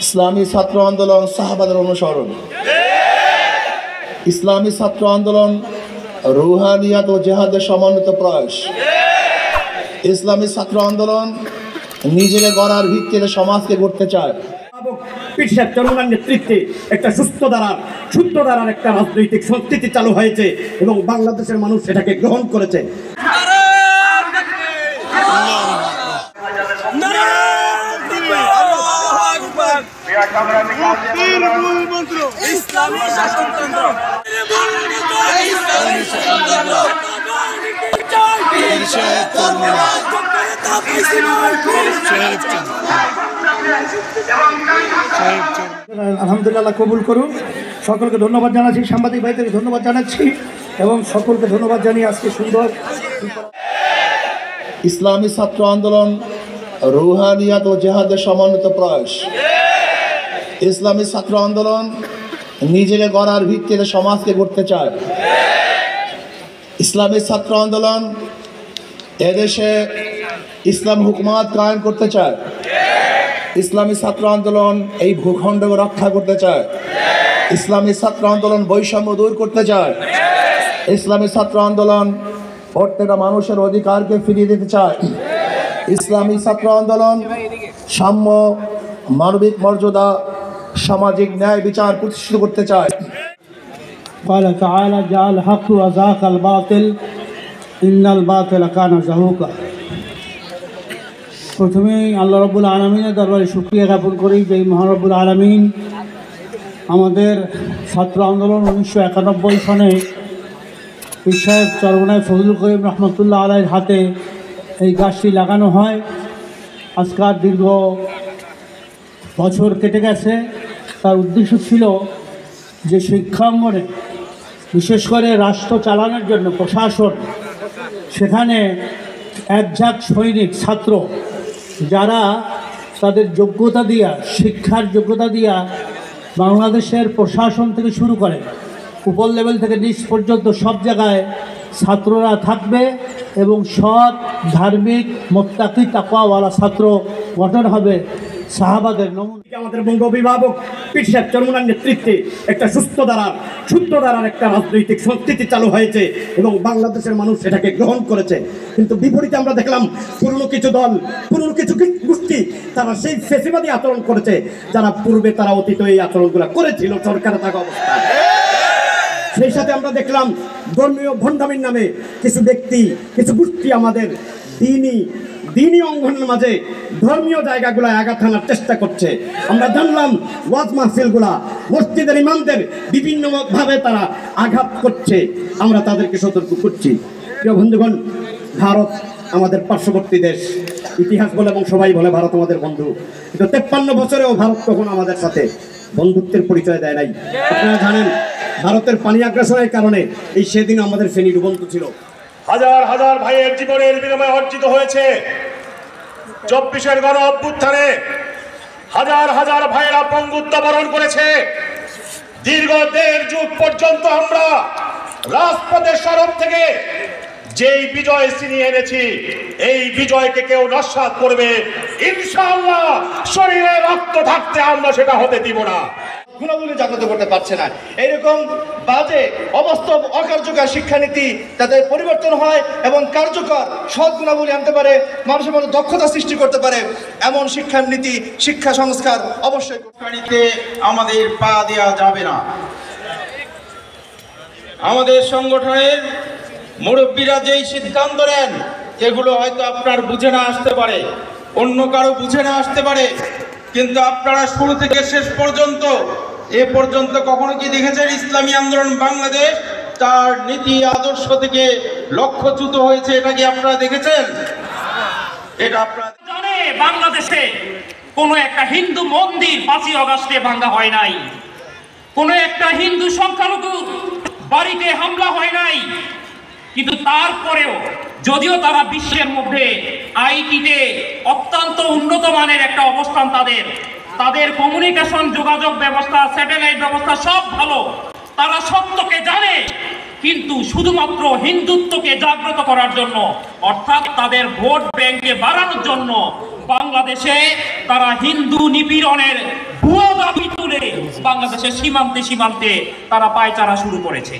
ইসলামী ছাত্র আন্দোলন সাহাবাদের অনুসরণ, ইসলামী ছাত্র আন্দোলন রুহানিয়াত ও জেহাদের সমন্বিত প্রয়াস, ইসলামী ছাত্র আন্দোলন নিজেকে গড়ার ভিত্তিতে সমাজকে গড়তে চায়। চরমনার নেতৃত্বে একটা সুস্থ ধারার শুদ্ধ ধারার একটা রাজনৈতিক সংস্কৃতি চালু হয়েছে এবং বাংলাদেশের মানুষ সেটাকে গ্রহণ করেছে। আলহামদুলিল্লাহ কবুল করুন। সকলকে ধন্যবাদ জানাচ্ছি, সাংবাদিক ভাইদেরকে ধন্যবাদ জানাচ্ছি এবং সকলকে ধন্যবাদ জানিয়ে আজকে সুন্দর ইসলামী ছাত্র আন্দোলন রুহানিয়াত ও জেহাদের সমন্বিত প্রয়াস, ইসলামী ছাত্র আন্দোলন নিজেকে গড়ার ভিত্তিতে সমাজকে গড়তে চায়। ইসলামী ছাত্র আন্দোলন এদেশে ইসলাম হুকুমত কায়েম করতে চায়। ইসলামী ছাত্র আন্দোলন এই ভূখণ্ডকে রক্ষা করতে চায়। ইসলামী ছাত্র আন্দোলন বৈষম্য দূর করতে চায়। ইসলামী ছাত্র আন্দোলন প্রত্যেকটা মানুষের অধিকারকে ফিরিয়ে দিতে চায়। ইসলামী ছাত্র আন্দোলন সাম্য, মানবিক মর্যাদা, সামাজিক ন্যায় বিচার প্রতিষ্ঠিত করতে চায়। قال تعالى جاء الحق وزاق الباطل إن الباطل كان زهوقا। প্রথমেই আল্লাহ রাব্বুল আলামিনের দরবারে শুকরিয়া জ্ঞাপন করি যে মহান রব্বুল আলামিন আমাদের ছাত্র আন্দোলন 1991 সনে পীর সাহেব চরমনায় ফজলুল করিম রহমতুল্লাহ আলাইহির হাতে এই গাছটি লাগানো হয়। আজকাল দীর্ঘ বছর কেটে গেছে। তার উদ্দেশ্য ছিল যে শিক্ষাঙ্গনে বিশেষ করে রাষ্ট্র চালানোর জন্য প্রশাসন, সেখানে একঝাঁক সৈনিক ছাত্র যারা তাদের যোগ্যতা দিয়া, শিক্ষার যোগ্যতা দিয়া বাংলাদেশের প্রশাসন থেকে শুরু করে উপর লেভেল থেকে নিচ পর্যন্ত সব জায়গায় ছাত্ররা থাকবে এবং সৎ, ধার্মিক, মুত্তাকি, তাকওয়াওয়ালা ছাত্র গঠন হবে সাহাবাদের নমুনা। আমাদের বঙ্গ অভিভাবক পীর সাহেব চরমনার নেতৃত্বে একটা সুস্থ ধারার শুদ্ধ ধারার একটা রাজনৈতিক সংস্কৃতি চালু হয়েছে এবং বাংলাদেশের মানুষ সেটাকে গ্রহণ করেছে। কিন্তু বিপরীতে আমরা দেখলাম পুরনো কিছু দল, পুরনো কিছু গোষ্ঠী তারা সেই ফেসিবাদী আচরণ করেছে, যারা পূর্বে তারা অতীত এই আচরণগুলো করেছিল সরকারে থাকা অবস্থায়। সেই সাথে আমরা দেখলাম ধর্মীয় ভণ্ডামির নামে কিছু ব্যক্তি, কিছু গোষ্ঠী আমাদের দিনী অঙ্গনের মাঝে ধর্মীয় জায়গাগুলো আঘাত হানার চেষ্টা করছে। আমরা জানলাম ওয়াজ মাহফিলগুলা, মসজিদের ইমামদের বিভিন্নভাবে তারা আঘাত করছে। আমরা তাদেরকে সতর্ক করছি। প্রিয় বন্ধুগণ, ভারত আমাদের পার্শ্ববর্তী দেশ, ইতিহাস বলে এবং সবাই বলে ভারত আমাদের বন্ধু, কিন্তু 53 বছরেও ভারত কখনো আমাদের সাথে বন্ধুত্বের পরিচয় দেয় নাই। আপনারা জানেন ভারতের পানি আগ্রাসনের কারণে এই সেদিন আমাদের ফেনী ডুবন্ত ছিল। হাজার হাজার ভাইয়ের জীবনের বিনিময়ে অর্জিত হয়েছে 24-এর গণ অভ্যুত্থানে। হাজার হাজার ভাইয়েরা পঙ্গুত্ব বরণ করেছে। দীর্ঘ 1.5 যুগ পর্যন্ত আমরা রাজপথের সড়ক থেকে যেই বিজয় ছিনিয়ে এনেছি, এই বিজয়কে কেউ নস্যাৎ করবে ইনশাআল্লাহ। শরীরে রক্ত থাকতে আমরা সেটা হতে দিব না। গুণাবলী জাগ্রত করতে পারছে না। এইরকম বাজে অবাস্তব অকার্যকর শিক্ষানীতি যাতে পরিবর্তন হয় এবং কার্যকর সৎ গুণাবলী আনতে পারে, মানুষের মধ্যে দক্ষতা সৃষ্টি করতে পারে, এমন শিক্ষানীতি, শিক্ষা সংস্কার অবশ্যই আমাদের পা দেওয়া যাবে না। আমাদের সংগঠনের মুরব্বীরা যেই সিদ্ধান্ত নেন, এগুলো হয়তো আপনার বুঝে না আসতে পারে, অন্য কারো বুঝে না আসতে পারে, কিন্তু আপনারা শুরু থেকে শেষ পর্যন্ত এ পর্যন্ত কখনো কি দেখেছেন ইসলামী আন্দোলন বাংলাদেশ তার নীতি আদর্শ থেকে লক্ষ্যচ্যুত হয়েছে? এটা কি আপনারা দেখেছেন? এটা আপনারা জানে বাংলাদেশে কোনো একটা হিন্দু মন্দির 5ই আগস্টে ভাঙা হয় নাই, কোনো একটা হিন্দু সংখ্যালঘু বাড়িতে হামলা হয় নাই। কিন্তু তারপরেও যদিও তারা বিশ্বের মধ্যে আইটিতে অত্যন্ত উন্নত মানের একটা অবস্থান, তাদের কমিউনিকেশন যোগাযোগ ব্যবস্থা, স্যাটেলাইট ব্যবস্থা সব ভালো, তারা সত্যকে জানে, কিন্তু শুধুমাত্র হিন্দুত্বকে জাগ্রত করার জন্য, অর্থাৎ তাদের ভোট ব্যাংকে বাড়ানোর জন্য বাংলাদেশে তারা হিন্দু নিপীড়নের ভুয়ো দাবি তুলে বাংলাদেশের সীমান্তে সীমান্তে তারা পায়চারা শুরু করেছে।